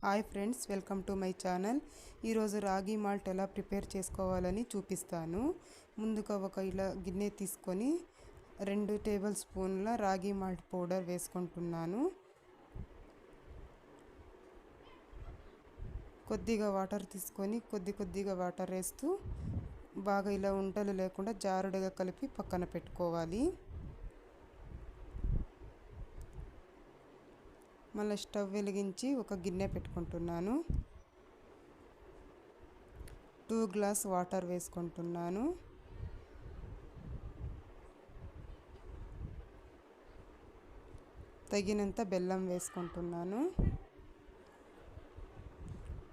Hi friends, welcome to my channel. ఈరోజు రాగి malt ఎలా ప్రిపేర్ చేసుకోవాలని చూపిస్తాను. ముందుగా ఒక ఇలా గిన్నె తీసుకొని 2 టేబుల్ స్పూన్ల రాగి మాల్ట్ పౌడర్ వేసుకుంటున్నాను. కొద్దిగా వాటర్ తీసుకొని కొద్దిగా వాటర్ వేస్తూ బాగా ఇలా ఉండలు లేకుండా జారుడుగా కలిపి పక్కన పెట్టుకోవాలి. మళ్ళీ స్టవ్ వెలిగించి ఒక గిన్నె పెట్టుకుంటున్నాను. 2 గ్లాస్ వాటర్ వేసుకుంటున్నాను. తగినంత బెల్లం వేసుకుంటున్నాను.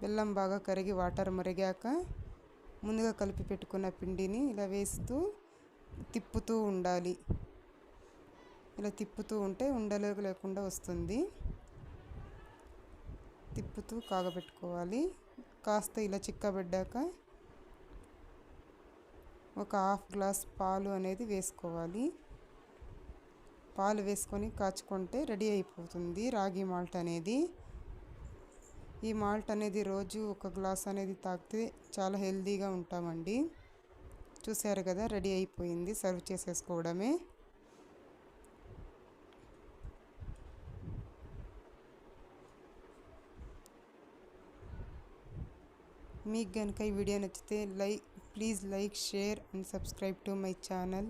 బెల్లం బాగా కరిగి వాటర్ మరిగాక ముందుగా కలిపి పెట్టుకున్న పిండిని ఇలా వేస్తూ తిప్పుతూ ఉండాలి. ఇలా తిప్పుతూ ఉంటే ఉండలు లేకుండా వస్తుంది. తిప్పుతూ కాగబెట్టుకోవాలి. కాస్త ఇలా చిక్కబడ్డాక ఒక హాఫ్ గ్లాస్ పాలు అనేది వేసుకోవాలి. పాలు వేసుకొని కాచుకుంటే రెడీ అయిపోతుంది రాగి మాల్ట్ అనేది. ఈ మాల్ట్ అనేది రోజు ఒక గ్లాస్ అనేది తాగితే చాలా హెల్తీగా ఉంటామండి. చూసారు కదా, రెడీ అయిపోయింది. సర్వ్ చేసేసుకోవడమే. మీకు కనుక ఈ వీడియో నచ్చితే please like, share and subscribe to my channel.